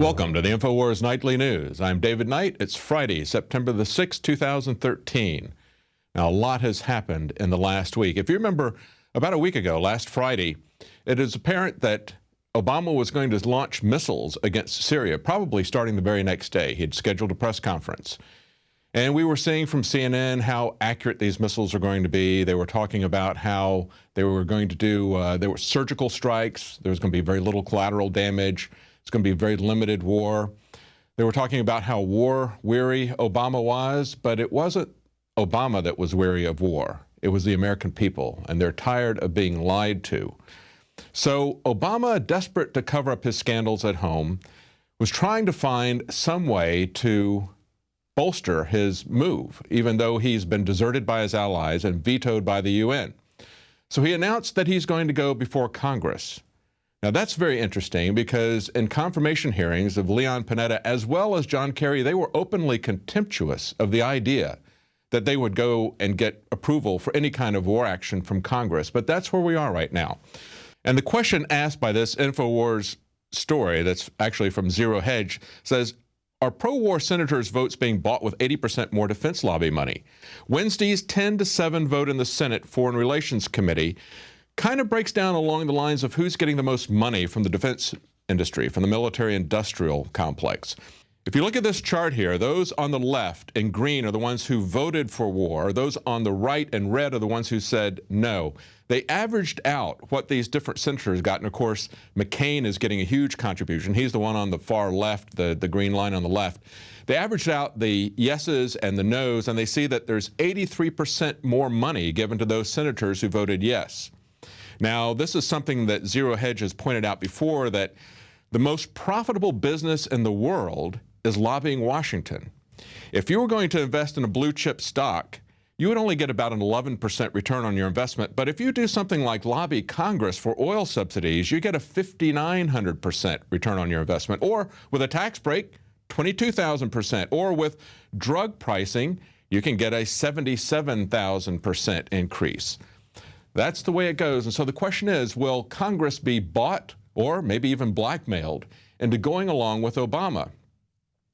Welcome to the Infowars Nightly News. I'm David Knight. It's Friday, September the 6th, 2013. Now, a lot has happened in the last week. If you remember, about a week ago, last Friday, it is apparent that Obama was going to launch missiles against Syria, probably starting the very next day. He had scheduled a press conference. And we were seeing from CNN how accurate these missiles are going to be. They were talking about how they were going to do, there were surgical strikes. There was going to be very little collateral damage. It's going to be a very limited war. They were talking about how war-weary Obama was, but it wasn't Obama that was weary of war. It was the American people, and they're tired of being lied to. So Obama, desperate to cover up his scandals at home, was trying to find some way to bolster his move, even though he's been deserted by his allies and vetoed by the UN. So he announced that he's going to go before Congress. Now, that's very interesting because in confirmation hearings of Leon Panetta as well as John Kerry, they were openly contemptuous of the idea that they would go and get approval for any kind of war action from Congress. But that's where we are right now. And the question asked by this Infowars story that's actually from Zero Hedge says, are pro-war senators' votes being bought with 80% more defense lobby money? Wednesday's 10-7 vote in the Senate Foreign Relations Committee kind of breaks down along the lines of who's getting the most money from the defense industry, from the military-industrial complex. If you look at this chart here, those on the left in green are the ones who voted for war. Those on the right in red are the ones who said no. They averaged out what these different senators got, and of course, McCain is getting a huge contribution. He's the one on the far left, the green line on the left. They averaged out the yeses and the nos, and they see that there's 83% more money given to those senators who voted yes. Now, this is something that Zero Hedge has pointed out before, that the most profitable business in the world is lobbying Washington. If you were going to invest in a blue chip stock, you would only get about an 11% return on your investment. But if you do something like lobby Congress for oil subsidies, you get a 5,900% return on your investment. Or with a tax break, 22,000%. Or with drug pricing, you can get a 77,000% increase. That's the way it goes. And so the question is, will Congress be bought or maybe even blackmailed into going along with Obama?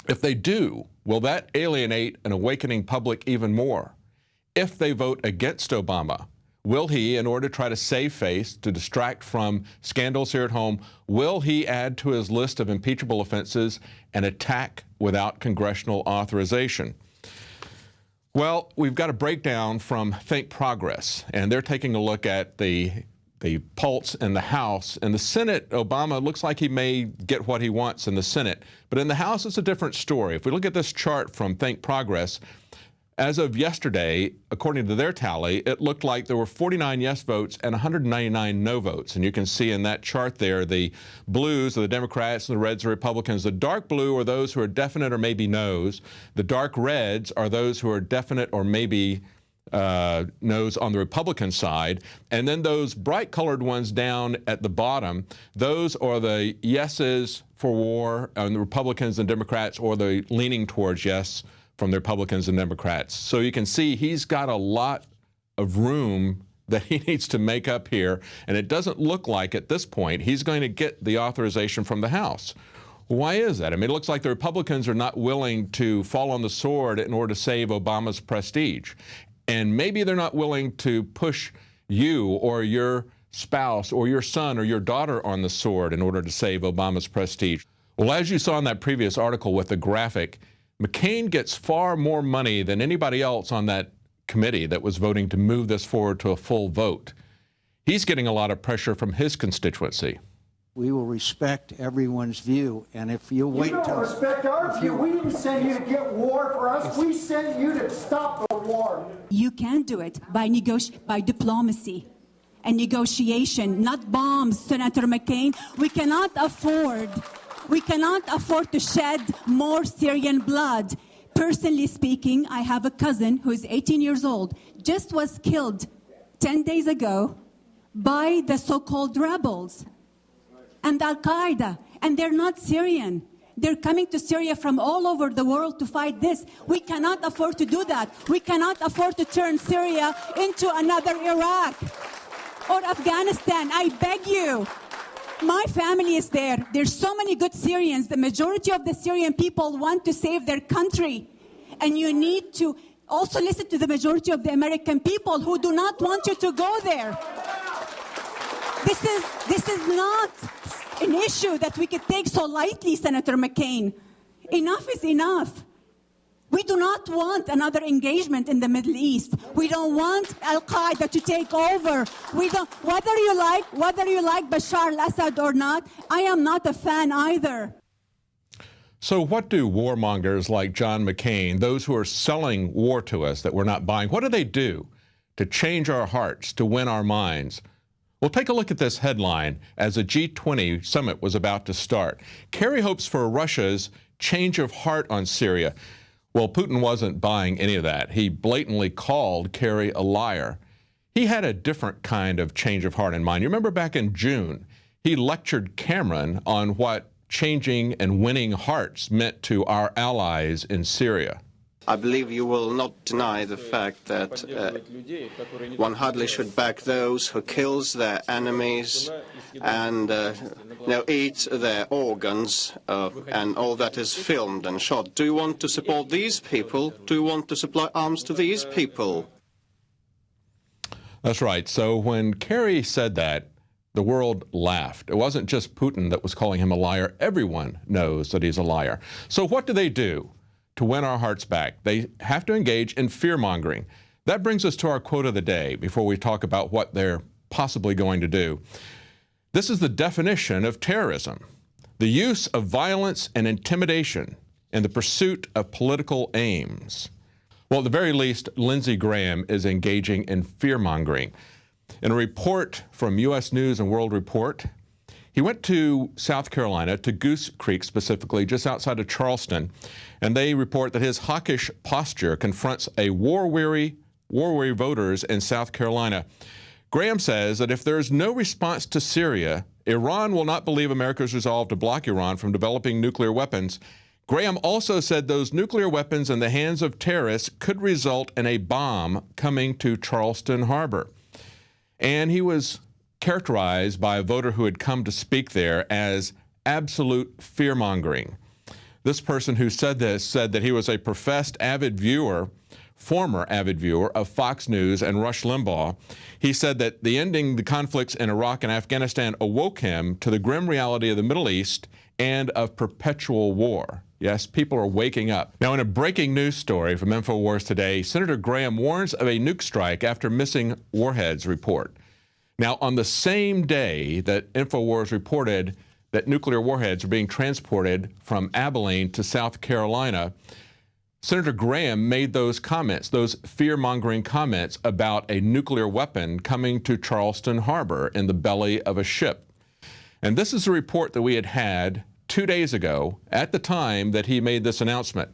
If they do, will that alienate an awakening public even more? If they vote against Obama, will he, in order to try to save face, to distract from scandals here at home, will he add to his list of impeachable offenses an attack without congressional authorization? Well, we've got a breakdown from Think Progress, and they're taking a look at the pulse in the House. In the Senate, Obama looks like he may get what he wants in the Senate. But in the House, it's a different story. If we look at this chart from Think Progress, as of yesterday, according to their tally, it looked like there were 49 yes votes and 199 no votes. And you can see in that chart there, the blues are the Democrats and the reds are Republicans. The dark blue are those who are definite or maybe no's. The dark reds are those who are definite or maybe no's on the Republican side. And then those bright colored ones down at the bottom, those are the yeses for war on the Republicans and Democrats, or the leaning towards yes from the Republicans and Democrats. So you can see he's got a lot of room that he needs to make up here, and it doesn't look like at this point he's going to get the authorization from the House. Why is that? I mean, it looks like the Republicans are not willing to fall on the sword in order to save Obama's prestige. And maybe they're not willing to push you or your spouse or your son or your daughter on the sword in order to save Obama's prestige. Well, as you saw in that previous article with the graphic, McCain gets far more money than anybody else on that committee that was voting to move this forward to a full vote. He's getting a lot of pressure from his constituency. We will respect everyone's view, and if you wait till... You don't respect our view. We didn't send you to get war for us. We sent you to stop the war. You can do it by diplomacy and negotiation, not bombs, Senator McCain. We cannot afford to shed more Syrian blood. Personally speaking, I have a cousin who is 18 years old, just was killed 10 days ago by the so-called rebels and Al-Qaeda, and they're not Syrian. They're coming to Syria from all over the world to fight this. We cannot afford to do that. We cannot afford to turn Syria into another Iraq or Afghanistan. I beg you. My family is there. There's so many good Syrians. The majority of the Syrian people want to save their country. And you need to also listen to the majority of the American people who do not want you to go there. This is not an issue that we could take so lightly, Senator McCain. Enough is enough. We do not want another engagement in the Middle East. We don't want Al-Qaeda to take over. We don't, whether you like Bashar al-Assad or not, I am not a fan either. So what do warmongers like John McCain, those who are selling war to us that we're not buying, what do they do to change our hearts, to win our minds? Well, take a look at this headline as a G20 summit was about to start. Kerry hopes for Russia's change of heart on Syria. Well, Putin wasn't buying any of that. He blatantly called Kerry a liar. He had a different kind of change of heart in mind. You remember back in June, he lectured Cameron on what changing and winning hearts meant to our allies in Syria. I believe you will not deny the fact that one hardly should back those who kills their enemies and eat their organs and all that is filmed and shot. Do you want to support these people? Do you want to supply arms to these people? That's right. So when Kerry said that, the world laughed. It wasn't just Putin that was calling him a liar. Everyone knows that he's a liar. So what do they do to win our hearts back? They have to engage in fear-mongering. That brings us to our quote of the day before we talk about what they're possibly going to do. This is the definition of terrorism: the use of violence and intimidation in the pursuit of political aims. Well, at the very least, Lindsey Graham is engaging in fear-mongering. In a report from U.S. News and World Report, he went to South Carolina, to Goose Creek specifically, just outside of Charleston, and they report that his hawkish posture confronts a war-weary voters in South Carolina. Graham says that if there is no response to Syria, Iran will not believe America's resolve to block Iran from developing nuclear weapons. Graham also said those nuclear weapons in the hands of terrorists could result in a bomb coming to Charleston Harbor. And he was characterized by a voter who had come to speak there as absolute fear-mongering. This person who said this said that he was a professed former avid viewer of Fox News and Rush Limbaugh. He said that ending the conflicts in Iraq and Afghanistan awoke him to the grim reality of the Middle East and of perpetual war. Yes, people are waking up. Now, in a breaking news story from Infowars today, Senator Graham warns of a nuke strike after missing Warheads report. Now, on the same day that Infowars reported that nuclear warheads are being transported from Abilene to South Carolina, Senator Graham made those comments, those fear-mongering comments about a nuclear weapon coming to Charleston Harbor in the belly of a ship. And this is a report that we had 2 days ago at the time that he made this announcement.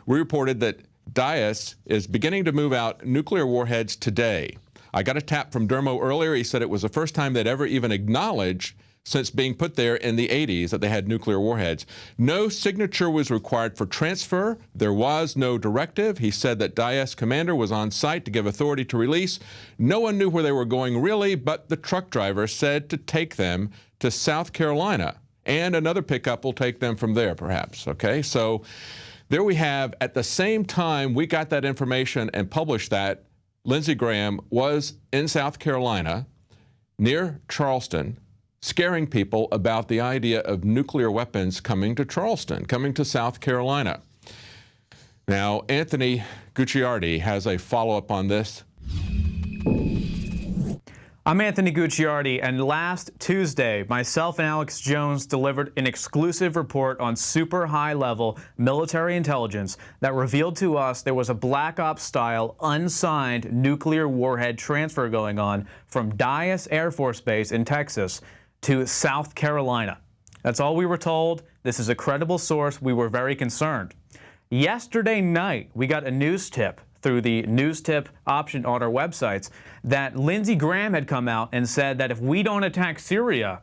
We reported that Dias is beginning to move out nuclear warheads today. I got a tap from Dermo earlier. He said it was the first time they'd ever even acknowledged since being put there in the 80s that they had nuclear warheads. No signature was required for transfer. There was no directive. He said that Dias commander was on site to give authority to release. No one knew where they were going really, but the truck driver said to take them to South Carolina, and another pickup will take them from there perhaps. Okay, so there we have, at the same time we got that information and published that, Lindsey Graham was in South Carolina near Charleston, scaring people about the idea of nuclear weapons coming to Charleston, coming to South Carolina. Now, Anthony Gucciardi has a follow-up on this. I'm Anthony Gucciardi, and last Tuesday, myself and Alex Jones delivered an exclusive report on super high-level military intelligence that revealed to us there was a Black Ops-style, unsigned nuclear warhead transfer going on from Dias Air Force Base in Texas to South Carolina. That's all we were told. This is a credible source. We were very concerned. Yesterday night, we got a news tip through the news tip option on our websites that Lindsey Graham had come out and said that if we don't attack Syria,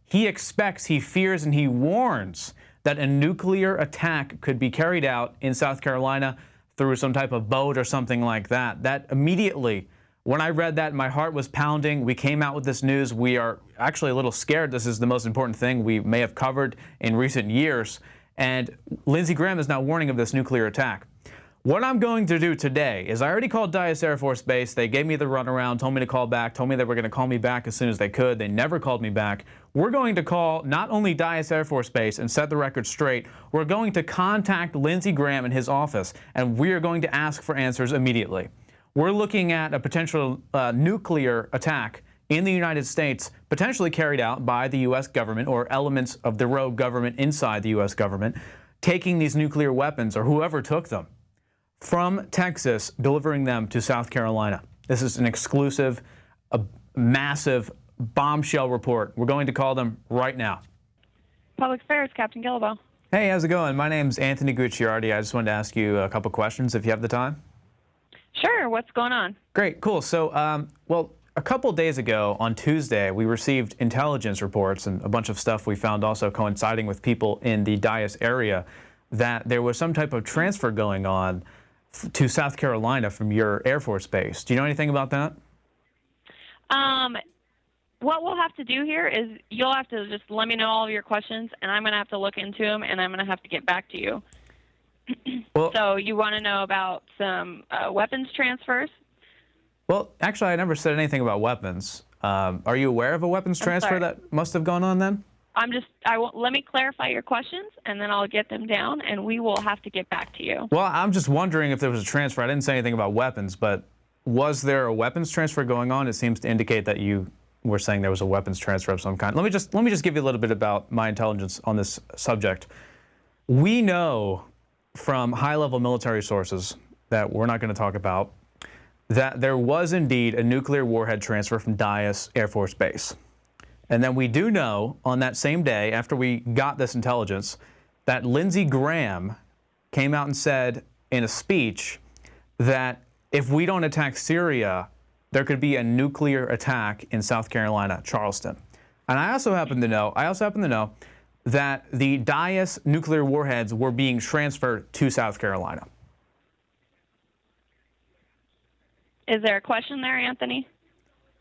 he expects, he fears, and he warns that a nuclear attack could be carried out in South Carolina through some type of boat or something like that. That immediately When I read that, my heart was pounding. We came out with this news. We are actually a little scared. This is the most important thing we may have covered in recent years. And Lindsey Graham is now warning of this nuclear attack. What I'm going to do today is I already called Dyess Air Force Base. They gave me the runaround, told me to call back, told me they were going to call me back as soon as they could. They never called me back. We're going to call not only Dyess Air Force Base and set the record straight, we're going to contact Lindsey Graham in his office, and we are going to ask for answers immediately. We're looking at a potential nuclear attack in the United States, potentially carried out by the U.S. government or elements of the rogue government inside the U.S. government, taking these nuclear weapons, or whoever took them, from Texas, delivering them to South Carolina. This is an exclusive, a massive bombshell report. We're going to call them right now. Public Affairs, Captain Gillibo. Hey, how's it going? My name's Anthony Gucciardi. I just wanted to ask you a couple questions if you have the time. Sure, what's going on? Great, cool. So, well, a couple days ago on Tuesday, we received intelligence reports and a bunch of stuff we found also coinciding with people in the Dyess area that there was some type of transfer going on to South Carolina from your Air Force base. Do you know anything about that? What we'll have to do here is you'll have to just let me know all of your questions, and I'm going to have to look into them, and I'm going to have to get back to you. Well, so you want to know about some weapons transfers? Well, actually, I never said anything about weapons. Are you aware of a weapons transfer that must have gone on then? Let me clarify your questions, and then I'll get them down, and we will have to get back to you. Well, I'm just wondering if there was a transfer. I didn't say anything about weapons, but was there a weapons transfer going on? It seems to indicate that you were saying there was a weapons transfer of some kind. Let me just give you a little bit about my intelligence on this subject. We know from high-level military sources that we're not going to talk about that there was indeed a nuclear warhead transfer from Dyess Air Force Base. And then we do know on that same day, after we got this intelligence, that Lindsey Graham came out and said in a speech that if we don't attack Syria, there could be a nuclear attack in South Carolina, Charleston. And I also happen to know that the Dyess nuclear warheads were being transferred to South Carolina. Is there a question there, Anthony?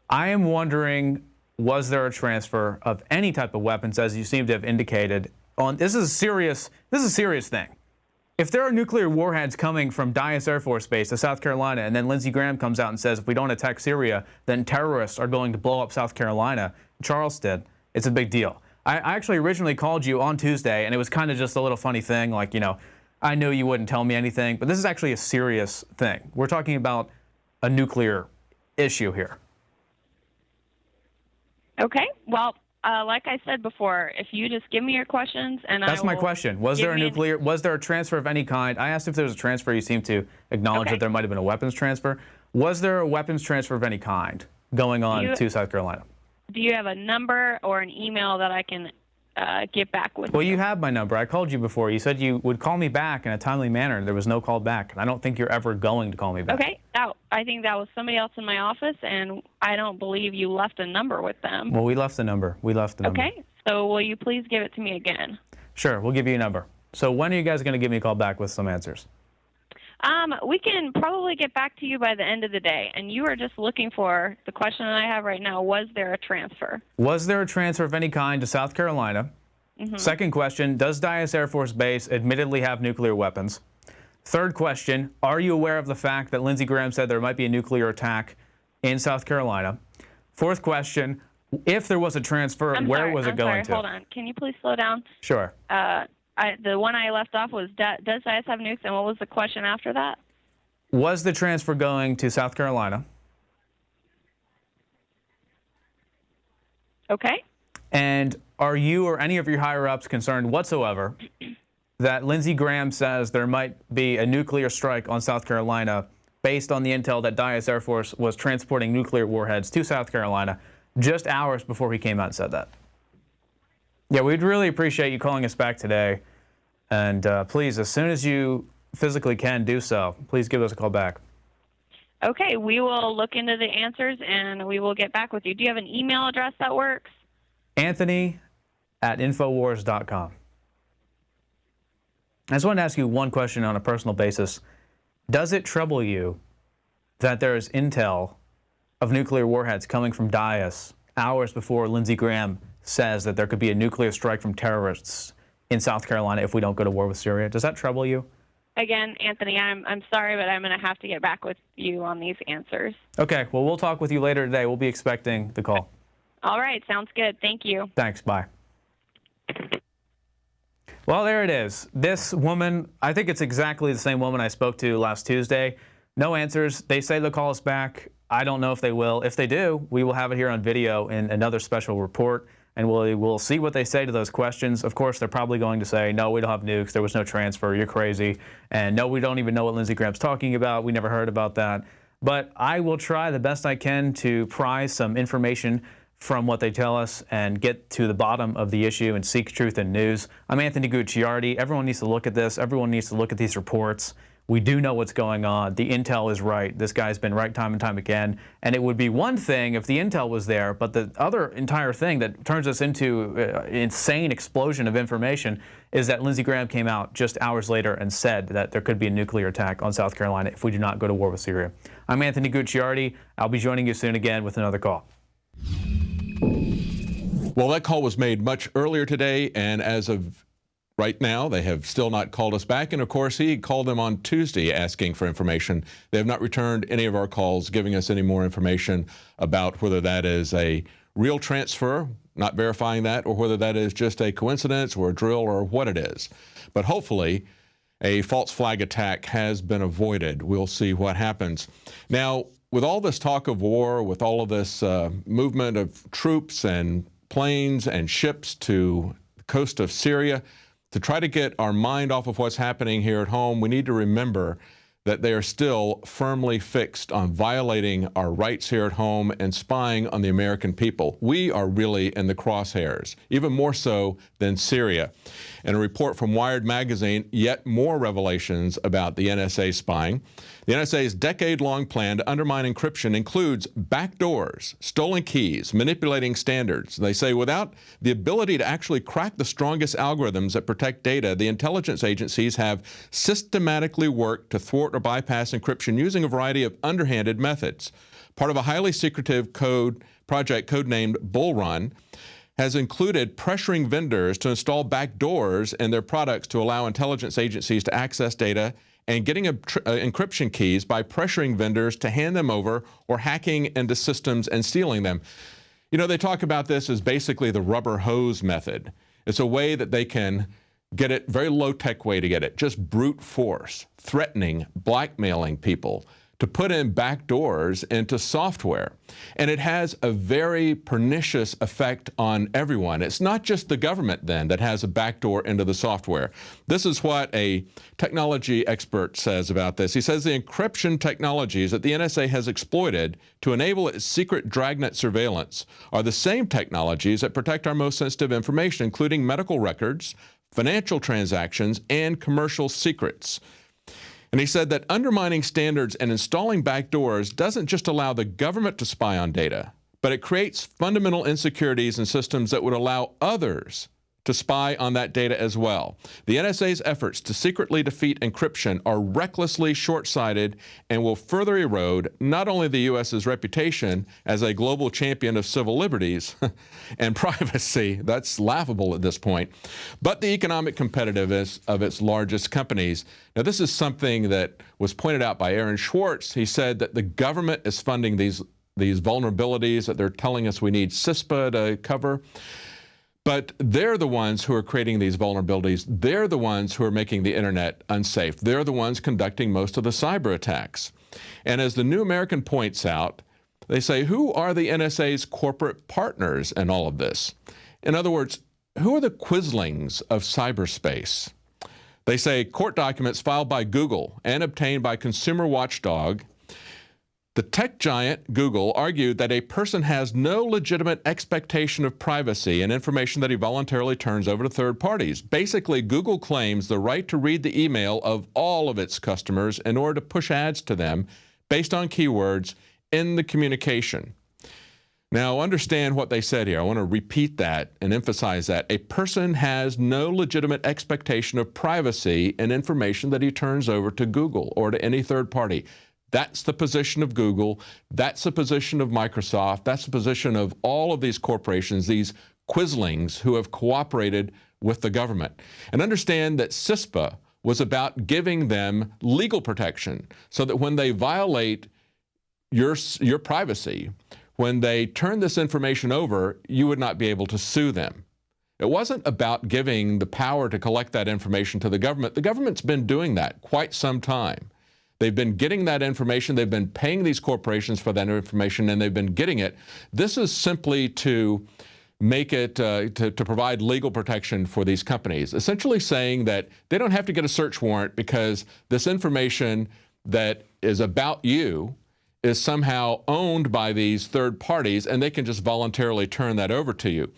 I am wondering, was there a transfer of any type of weapons, as you seem to have indicated? This is a serious thing. If there are nuclear warheads coming from Dyess Air Force Base to South Carolina, and then Lindsey Graham comes out and says, if we don't attack Syria, then terrorists are going to blow up South Carolina, Charleston, it's a big deal. I actually originally called you on Tuesday, and it was kind of just a little funny thing, like, you know, I knew you wouldn't tell me anything, but this is actually a serious thing. We're talking about a nuclear issue here. Okay. Well, like I said before, if you just give me your questions, and that's my question. Was there a transfer of any kind? I asked if there was a transfer. You seem to acknowledge that there might have been a weapons transfer. Was there a weapons transfer of any kind going on to South Carolina? Do you have a number or an email that I can get back with you? Well, you have my number. I called you before. You said you would call me back in a timely manner, and there was no call back. And I don't think you're ever going to call me back. Okay. I think that was somebody else in my office, and I don't believe you left a number with them. Well, we left the number. Okay. So will you please give it to me again? Sure. We'll give you a number. So when are you guys going to give me a call back with some answers? We can probably get back to you by the end of the day. And you are just looking for the question that I have right now. Was there a transfer? Was there a transfer of any kind to South Carolina? Mm-hmm. Second question, does Dyess Air Force Base admittedly have nuclear weapons? Third question, are you aware of the fact that Lindsey Graham said there might be a nuclear attack in South Carolina? Fourth question, if there was a transfer, where was it going to? Hold on. Can you please slow down? Sure. The one I left off was, does Dyess have nukes? And what was the question after that? Was the transfer going to South Carolina? Okay. And are you or any of your higher-ups concerned whatsoever that Lindsey Graham says there might be a nuclear strike on South Carolina based on the intel that Dyess Air Force was transporting nuclear warheads to South Carolina just hours before he came out and said that? Yeah, we'd really appreciate you calling us back today. And please, as soon as you physically can do so, please give us a call back. Okay, we will look into the answers, and we will get back with you. Do you have an email address that works? Anthony@Infowars.com. I just wanted to ask you one question on a personal basis. Does it trouble you that there is intel of nuclear warheads coming from Dias hours before Lindsey Graham says that there could be a nuclear strike from terrorists in South Carolina if we don't go to war with Syria. Does that trouble you? Again, Anthony, I'm sorry, but I'm going to have to get back with you on these answers. Okay, well, we'll talk with you later today. We'll be expecting the call. All right, sounds good. Thank you. Thanks, bye. Well, there it is. This woman, I think it's exactly the same woman I spoke to last Tuesday. No answers. They say they'll call us back. I don't know if they will. If they do, we will have it here on video in another special report, and we'll see what they say to those questions. Of course, they're probably going to say, no, we don't have nukes. There was no transfer. You're crazy. And no, we don't even know what Lindsey Graham's talking about. We never heard about that. But I will try the best I can to pry some information from what they tell us and get to the bottom of the issue and seek truth in news. I'm Anthony Gucciardi. Everyone needs to look at this. Everyone needs to look at these reports. We do know what's going on. The intel is right. This guy's been right time and time again. And it would be one thing if the intel was there, but the other entire thing that turns us into an insane explosion of information is that Lindsey Graham came out just hours later and said that there could be a nuclear attack on South Carolina if we do not go to war with Syria. I'm Anthony Gucciardi. I'll be joining you soon again with another call. Well, that call was made much earlier today, and as of right now, they have still not called us back. And of course, he called them on Tuesday asking for information. They have not returned any of our calls, giving us any more information about whether that is a real transfer, not verifying that, or whether that is just a coincidence or a drill or what it is. But hopefully, a false flag attack has been avoided. We'll see what happens. Now, with all this talk of war, with all of this movement of troops and planes and ships to the coast of Syria, to try to get our mind off of what's happening here at home, we need to remember that they are still firmly fixed on violating our rights here at home and spying on the American people. We are really in the crosshairs, even more so than Syria. In a report from Wired magazine, yet more revelations about the NSA spying. The NSA's decade-long plan to undermine encryption includes backdoors, stolen keys, manipulating standards. They say without the ability to actually crack the strongest algorithms that protect data, the intelligence agencies have systematically worked to thwart or bypass encryption using a variety of underhanded methods. Part of a highly secretive project codenamed Bull Run has included pressuring vendors to install backdoors in their products to allow intelligence agencies to access data and getting encryption keys by pressuring vendors to hand them over or hacking into systems and stealing them. You know, they talk about this as basically the rubber hose method. It's a way that they can get it, very low-tech way to get it, just brute force, threatening, blackmailing people to put in backdoors into software. And it has a very pernicious effect on everyone. It's not just the government then that has a backdoor into the software. This is what a technology expert says about this. He says the encryption technologies that the NSA has exploited to enable its secret dragnet surveillance are the same technologies that protect our most sensitive information, including medical records, financial transactions, and commercial secrets. And he said that undermining standards and installing backdoors doesn't just allow the government to spy on data, but it creates fundamental insecurities in systems that would allow others to spy on that data as well. The NSA's efforts to secretly defeat encryption are recklessly short-sighted and will further erode not only the U.S.'s reputation as a global champion of civil liberties and privacy, that's laughable at this point, but the economic competitiveness of its largest companies. Now, this is something that was pointed out by Aaron Schwartz. He said that the government is funding these vulnerabilities that they're telling us we need CISPA to cover. But they're the ones who are creating these vulnerabilities. They're the ones who are making the internet unsafe. They're the ones conducting most of the cyber attacks. And as the New American points out, they say, who are the NSA's corporate partners in all of this? In other words, who are the Quislings of cyberspace? They say court documents filed by Google and obtained by consumer watchdog. The tech giant, Google, argued that a person has no legitimate expectation of privacy in information that he voluntarily turns over to third parties. Basically, Google claims the right to read the email of all of its customers in order to push ads to them based on keywords in the communication. Now, understand what they said here. I want to repeat that and emphasize that. A person has no legitimate expectation of privacy in information that he turns over to Google or to any third party. That's the position of Google. That's the position of Microsoft. That's the position of all of these corporations, these quislings who have cooperated with the government. And understand that CISPA was about giving them legal protection so that when they violate your privacy, when they turn this information over, you would not be able to sue them. It wasn't about giving the power to collect that information to the government. The government's been doing that quite some time. They've been getting that information. They've been paying these corporations for that information, and they've been getting it. This is simply to make it, to provide legal protection for these companies, essentially saying that they don't have to get a search warrant because this information that is about you is somehow owned by these third parties, and they can just voluntarily turn that over to you.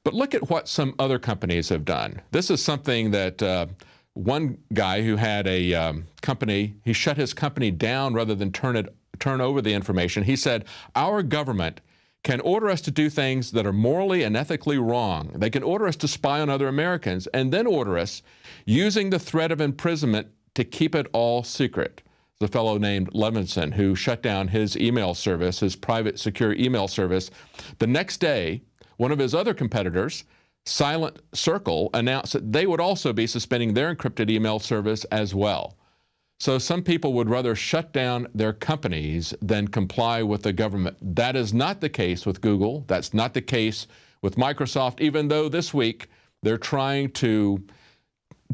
But look at what some other companies have done. This is something that one guy who had a company, he shut his company down rather than turn over the information. He said, our government can order us to do things that are morally and ethically wrong. They can order us to spy on other Americans and then order us using the threat of imprisonment to keep it all secret. The fellow named Levinson who shut down his email service, his private secure email service. The next day, one of his other competitors, Silent Circle, announced that they would also be suspending their encrypted email service as well. So some people would rather shut down their companies than comply with the government. That is not the case with Google. That's not the case with Microsoft, even though this week they're trying to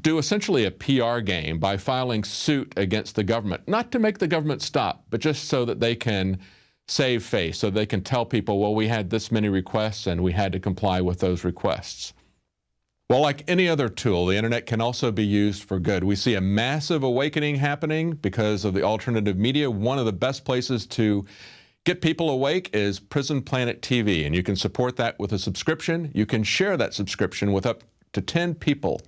do essentially a PR game by filing suit against the government, not to make the government stop, but just so that they can save face, so they can tell people, well, we had this many requests and we had to comply with those requests. Well, like any other tool, the internet can also be used for good. We see a massive awakening happening because of the alternative media. One of the best places to get people awake is Prison Planet TV, and you can support that with a subscription. You can share that subscription with up to 10 people.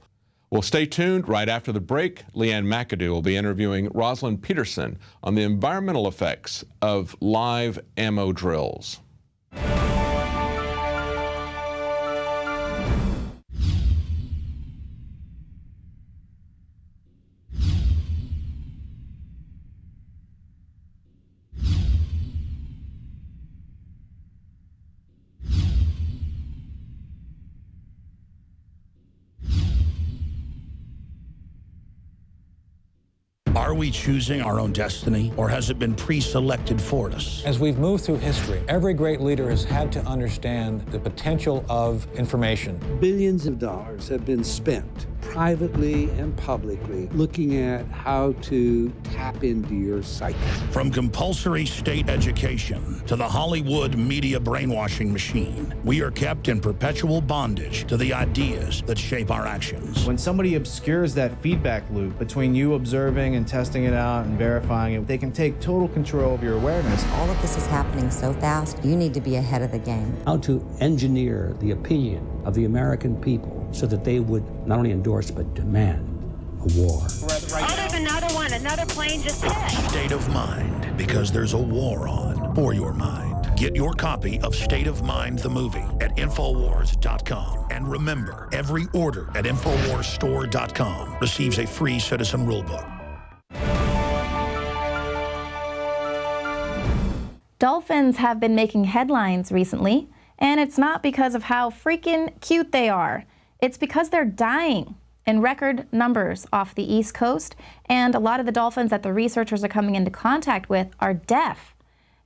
Well, stay tuned. Right after the break, Leanne McAdoo will be interviewing Rosalind Peterson on the environmental effects of live ammo drills. Are we choosing our own destiny, or has it been pre-selected for us? As we've moved through history, every great leader has had to understand the potential of information. Billions of dollars have been spent, privately and publicly, looking at how to tap into your psyche. From compulsory state education to the Hollywood media brainwashing machine, we are kept in perpetual bondage to the ideas that shape our actions. When somebody obscures that feedback loop between you observing and testing it out and verifying it, they can take total control of your awareness. All of this is happening so fast, you need to be ahead of the game. How to engineer the opinion of the American people so that they would not only endorse but demand a war. Oh, there's another one. Another plane just hit. State of Mind, because there's a war on for your mind. Get your copy of State of Mind, the movie, at Infowars.com. And remember, every order at InfoWarsStore.com receives a free citizen rulebook. Dolphins have been making headlines recently, and it's not because of how freaking cute they are. It's because they're dying in record numbers off the East Coast, and a lot of the dolphins that the researchers are coming into contact with are deaf.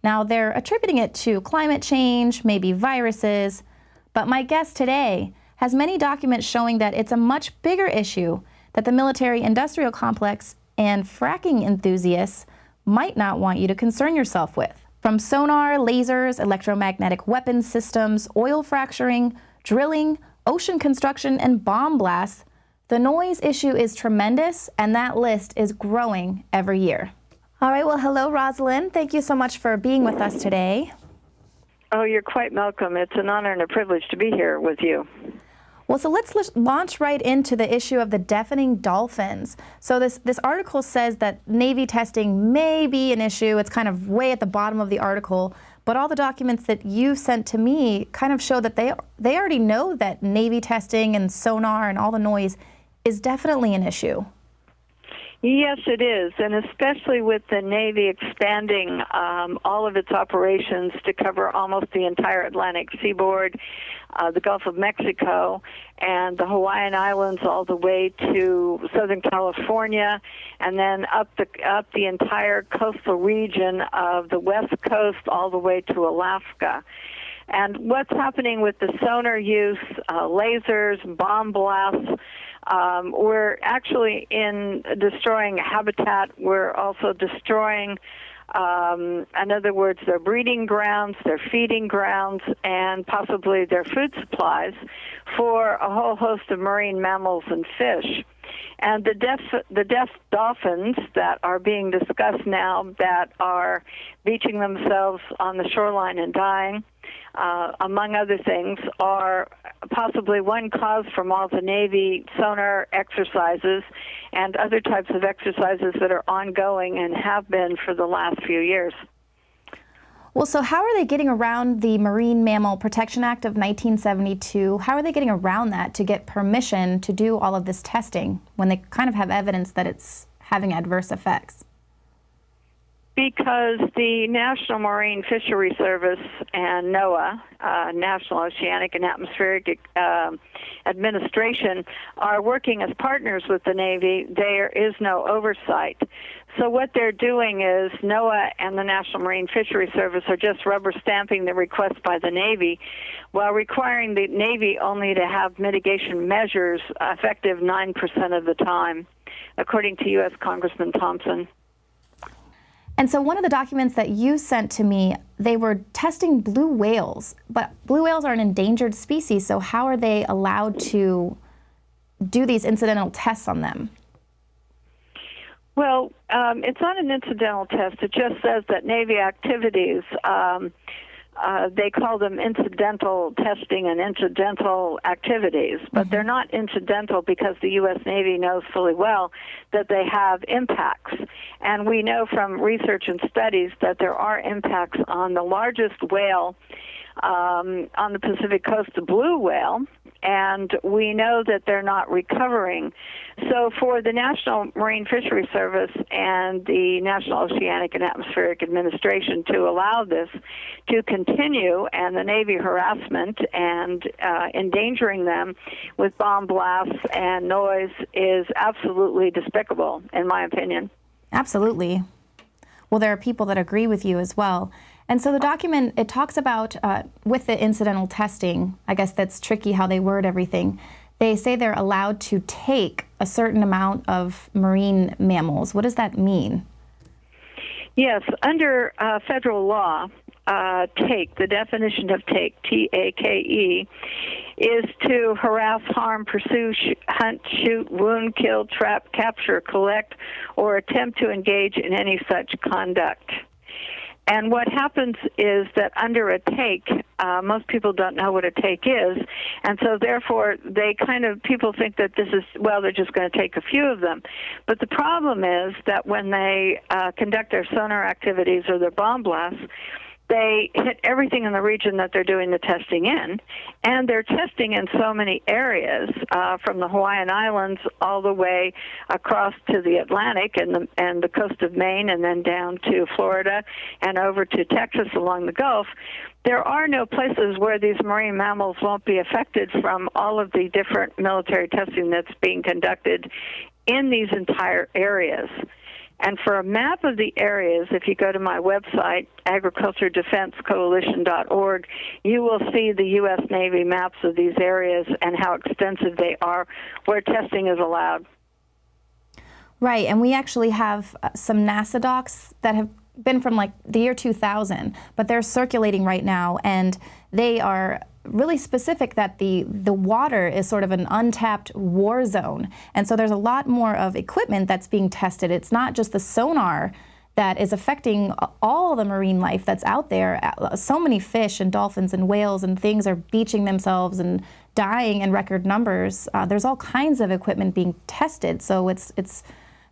Now, they're attributing it to climate change, maybe viruses, but my guest today has many documents showing that it's a much bigger issue that the military-industrial complex and fracking enthusiasts might not want you to concern yourself with. From sonar, lasers, electromagnetic weapons systems, oil fracturing, drilling, ocean construction, and bomb blasts, the noise issue is tremendous, and that list is growing every year. All right, well, hello, Rosalind. Thank you so much for being with us today. Oh, you're quite welcome. It's an honor and a privilege to be here with you. Well, so let's launch right into the issue of the deafening dolphins. So this article says that Navy testing may be an issue. It's kind of way at the bottom of the article. But all the documents that you sent to me kind of show that they already know that Navy testing and sonar and all the noise is definitely an issue. Yes, it is, and especially with the Navy expanding all of its operations to cover almost the entire Atlantic seaboard, the Gulf of Mexico, and the Hawaiian Islands all the way to Southern California, and then up the entire coastal region of the West Coast all the way to Alaska. And what's happening with the sonar use, lasers, bomb blasts, we're actually in destroying habitat. We're also destroying, in other words, their breeding grounds, their feeding grounds, and possibly their food supplies for a whole host of marine mammals and fish. And the deaf dolphins that are being discussed now that are beaching themselves on the shoreline and dying, among other things, are possibly one cause from all the Navy sonar exercises and other types of exercises that are ongoing and have been for the last few years. Well, so how are they getting around the Marine Mammal Protection Act of 1972? How are they getting around that to get permission to do all of this testing when they kind of have evidence that it's having adverse effects? Because the National Marine Fisheries Service and NOAA, National Oceanic and Atmospheric Administration, are working as partners with the Navy. There is no oversight. So what they're doing is NOAA and the National Marine Fisheries Service are just rubber stamping the request by the Navy while requiring the Navy only to have mitigation measures effective 9% of the time, according to U.S. Congressman Thompson. And so one of the documents that you sent to me, they were testing blue whales, but blue whales are an endangered species, so how are they allowed to do these incidental tests on them? Well, it's not an incidental test. It just says that Navy activities, they call them incidental testing and incidental activities, but they're not incidental because the U.S. Navy knows fully well that they have impacts. And we know from research and studies that there are impacts on the largest whale on the Pacific coast, the blue whale, and we know that they're not recovering. So for the National Marine Fisheries Service and the National Oceanic and Atmospheric Administration to allow this to continue and the Navy harassment and endangering them with bomb blasts and noise is absolutely despicable, in my opinion. Absolutely. Well, there are people that agree with you as well. And so the document, it talks about, with the incidental testing, I guess that's tricky how they word everything, they say they're allowed to take a certain amount of marine mammals. What does that mean? Yes, under federal law, take, the definition of take, T-A-K-E, is to harass, harm, pursue, hunt, shoot, wound, kill, trap, capture, collect, or attempt to engage in any such conduct. And what happens is that under a take, most people don't know what a take is, and so therefore people think that this is, well, they're just going to take a few of them. But the problem is that when they conduct their sonar activities or their bomb blasts, they hit everything in the region that they're doing the testing in, and they're testing in so many areas, from the Hawaiian Islands all the way across to the Atlantic and the coast of Maine, and then down to Florida and over to Texas along the Gulf. There are no places where these marine mammals won't be affected from all of the different military testing that's being conducted in these entire areas. And for a map of the areas, if you go to my website, agriculturedefensecoalition.org, you will see the U.S. Navy maps of these areas and how extensive they are, where testing is allowed. Right, and we actually have some NASA docs that have been from like the year 2000, but they're circulating right now, and they are really specific that the water is sort of an untapped war zone. And so there's a lot more of equipment that's being tested. It's not just the sonar that is affecting all the marine life that's out there. So many fish and dolphins and whales and things are beaching themselves and dying in record numbers. There's all kinds of equipment being tested. So it's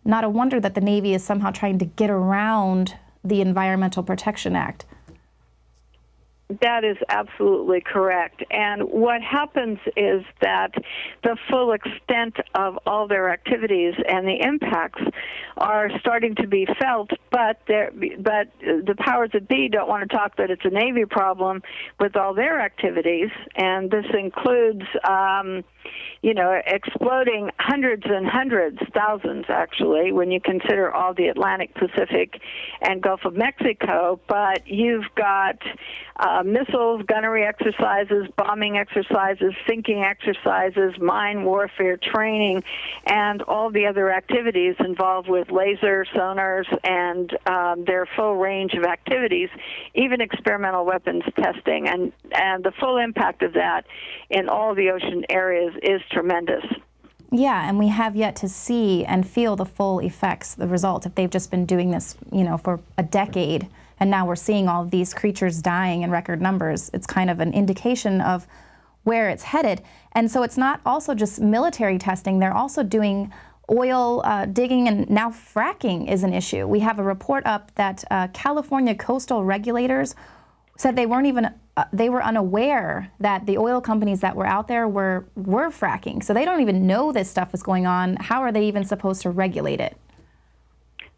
not a wonder that the Navy is somehow trying to get around the Environmental Protection Act. That is absolutely correct. And what happens is that the full extent of all their activities and the impacts are starting to be felt, but the powers that be don't want to talk that it's a Navy problem with all their activities, and this includes exploding hundreds and hundreds, thousands actually, when you consider all the Atlantic, Pacific, and Gulf of Mexico. But you've got missiles, gunnery exercises, bombing exercises, sinking exercises, mine warfare training, and all the other activities involved with laser, sonars, and their full range of activities, even experimental weapons testing. And the full impact of that in all the ocean areas is tremendous. Yeah, and we have yet to see and feel the full effects, the results, if they've just been doing this, for a decade, and now we're seeing all of these creatures dying in record numbers. It's kind of an indication of where it's headed. And so it's not also just military testing, they're also doing oil digging, and now fracking is an issue. We have a report up that California coastal regulators said they were unaware that the oil companies that were out there were fracking. So they don't even know this stuff is going on. How are they even supposed to regulate it?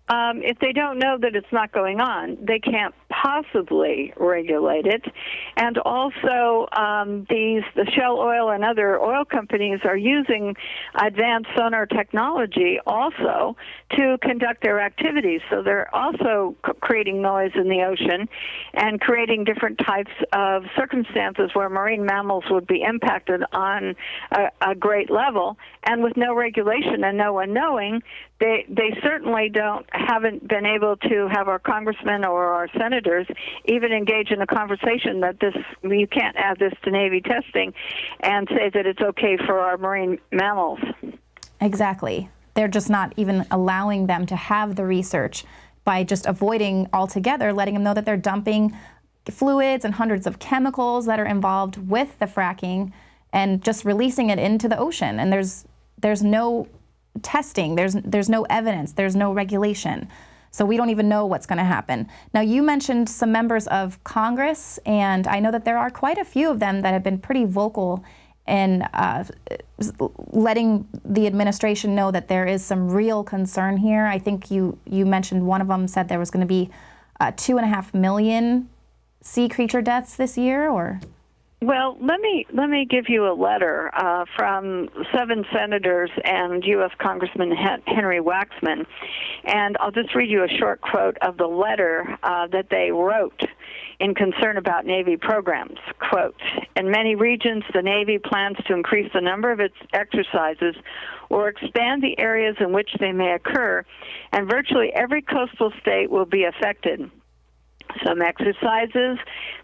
If they don't know that it's not going on, they can't possibly regulate it. And also, the Shell Oil and other oil companies are using advanced sonar technology also to conduct their activities. So they're also creating noise in the ocean and creating different types of circumstances where marine mammals would be impacted on a great level. And with no regulation and no one knowing, they certainly haven't been able to have our congressmen or our senators even engage in a conversation that you can't add this to Navy testing and say that it's okay for our marine mammals. Exactly. They're just not even allowing them to have the research by just avoiding altogether, letting them know that they're dumping fluids and hundreds of chemicals that are involved with the fracking and just releasing it into the ocean. And there's no testing, there's no evidence, there's no regulation. So we don't even know what's going to happen. Now, you mentioned some members of Congress, and I know that there are quite a few of them that have been pretty vocal in letting the administration know that there is some real concern here. I think you mentioned one of them said there was going to be 2.5 million sea creature deaths this year, or? Well, let me give you a letter from 7 senators and U.S. Congressman Henry Waxman, and I'll just read you a short quote of the letter that they wrote in concern about Navy programs. Quote, "In many regions, the Navy plans to increase the number of its exercises or expand the areas in which they may occur, and virtually every coastal state will be affected. Some exercises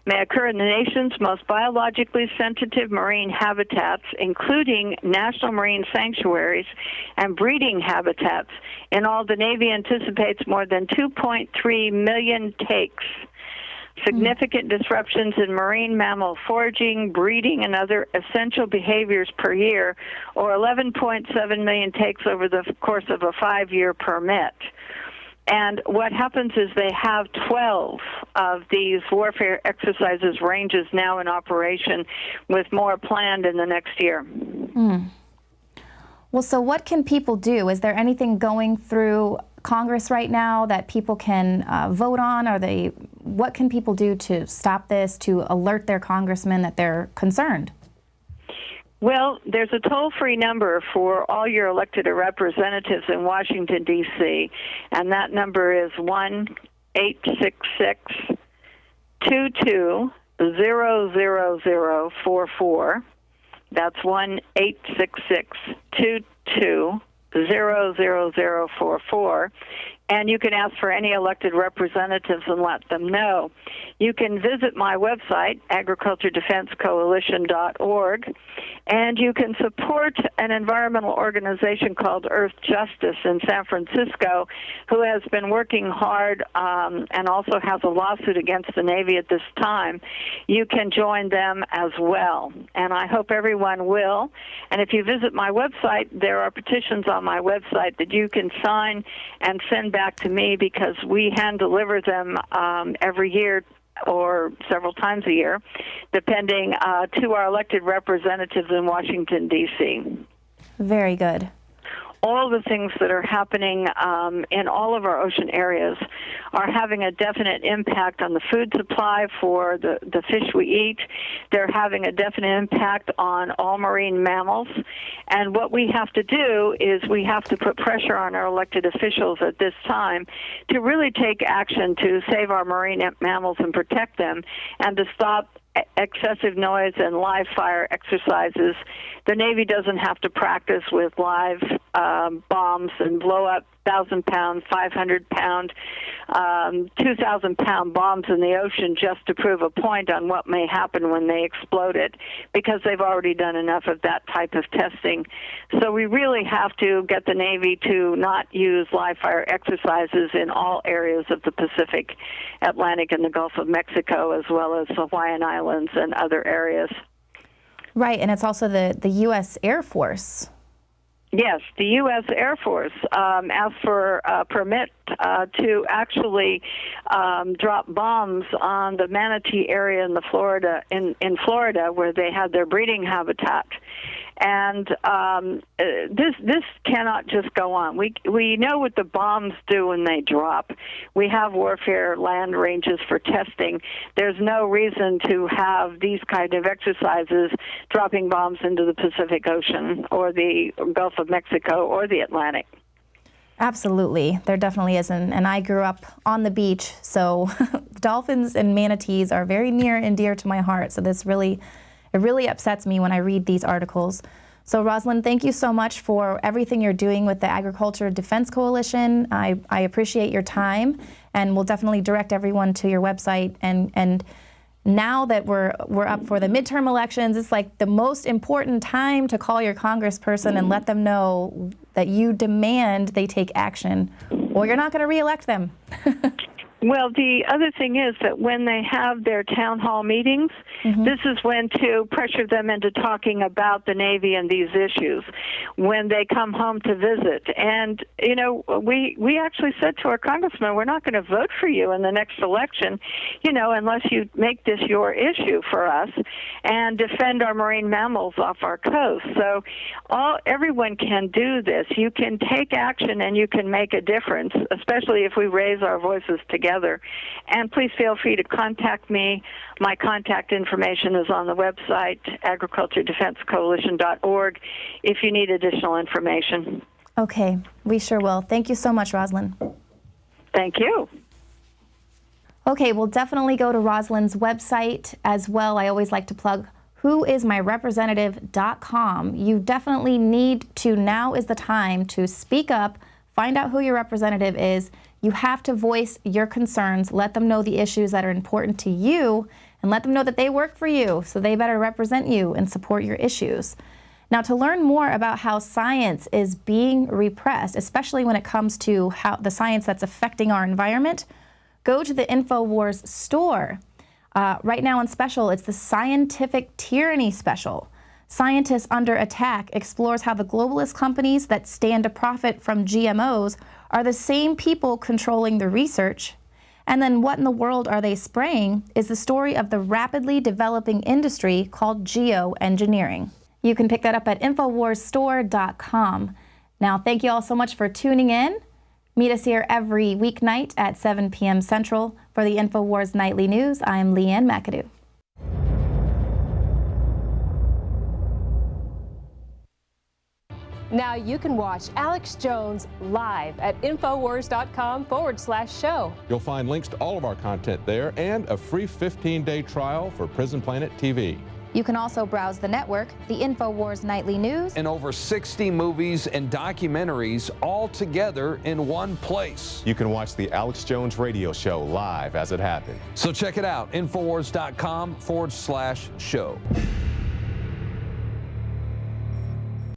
may occur in the nation's most biologically sensitive marine habitats, including national marine sanctuaries and breeding habitats. In all, the Navy anticipates more than 2.3 million takes. Significant disruptions in marine mammal foraging, breeding, and other essential behaviors per year, or 11.7 million takes over the course of a 5-year permit." And what happens is they have 12 of these warfare exercises ranges now in operation, with more planned in the next year. Well, so what can people do? Is there anything going through Congress right now that people can vote on? What can people do to stop this, to alert their congressmen that they're concerned? Well, there's a toll-free number for all your elected representatives in Washington, D.C., and that number is 1-866-22-00044. That's 1-866-22-00044. And you can ask for any elected representatives and let them know. You can visit my website, agriculturedefensecoalition.org, and you can support an environmental organization called Earth Justice in San Francisco, who has been working hard and also has a lawsuit against the Navy at this time. You can join them as well, and I hope everyone will. And if you visit my website, there are petitions on my website that you can sign and send back to me, because we hand deliver them every year or several times a year, depending, to our elected representatives in Washington, D.C. Very good. All the things that are happening in all of our ocean areas are having a definite impact on the food supply for the fish we eat. They're having a definite impact on all marine mammals. And what we have to do is we have to put pressure on our elected officials at this time to really take action to save our marine mammals and protect them, and to stop excessive noise and live fire exercises. The Navy doesn't have to practice with live bombs and blow up 1,000-pound, 500-pound, 2,000-pound bombs in the ocean just to prove a point on what may happen when they exploded, because they've already done enough of that type of testing. So we really have to get the Navy to not use live fire exercises in all areas of the Pacific, Atlantic, and the Gulf of Mexico, as well as Hawaiian Islands and other areas. Right, and it's also the U.S. Air Force. Yes, the U.S. Air Force asked for a permit to actually drop bombs on the manatee area in Florida, where they had their breeding habitat. And this cannot just go on. We know what the bombs do when they drop. We have warfare land ranges for testing. There's no reason to have these kind of exercises dropping bombs into the Pacific Ocean or the Gulf of Mexico or the Atlantic. Absolutely. There definitely isn't. And I grew up on the beach, so dolphins and manatees are very near and dear to my heart. So this really upsets me when I read these articles. So Rosalind, thank you so much for everything you're doing with the Agriculture Defense Coalition. I appreciate your time, and we'll definitely direct everyone to your website. And now that we're up for the midterm elections, it's like the most important time to call your congressperson and let them know that you demand they take action, or you're not going to reelect them. Well, the other thing is that when they have their town hall meetings, this is when to pressure them into talking about the Navy and these issues when they come home to visit. And, you know, we actually said to our congressman, we're not going to vote for you in the next election, you know, unless you make this your issue for us and defend our marine mammals off our coast. So everyone can do this. You can take action and you can make a difference, especially if we raise our voices together. And please feel free to contact me. My contact information is on the website, agriculturedefensecoalition.org, if you need additional information. Okay, we sure will. Thank you so much, Rosalind. Thank you. Okay, we'll definitely go to Rosalind's website as well. I always like to plug whoismyrepresentative.com. You definitely need to, now is the time to speak up, find out who your representative is. You have to voice your concerns, let them know the issues that are important to you, and let them know that they work for you, so they better represent you and support your issues. Now, to learn more about how science is being repressed, especially when it comes to how the science that's affecting our environment, go to the Infowars store. Right now on special, it's the Scientific Tyranny Special. Scientists Under Attack explores how the globalist companies that stand to profit from GMOs are the same people controlling the research. And then What in the World Are They Spraying is the story of the rapidly developing industry called geoengineering. You can pick that up at InfoWarsStore.com. Now, thank you all so much for tuning in. Meet us here every weeknight at 7 p.m. Central for the Infowars Nightly News. I'm Leanne McAdoo. Now you can watch Alex Jones live at Infowars.com/show. You'll find links to all of our content there and a free 15-day trial for Prison Planet TV. You can also browse the network, the Infowars Nightly News, and over 60 movies and documentaries all together in one place. You can watch the Alex Jones radio show live as it happened. So check it out, Infowars.com/show.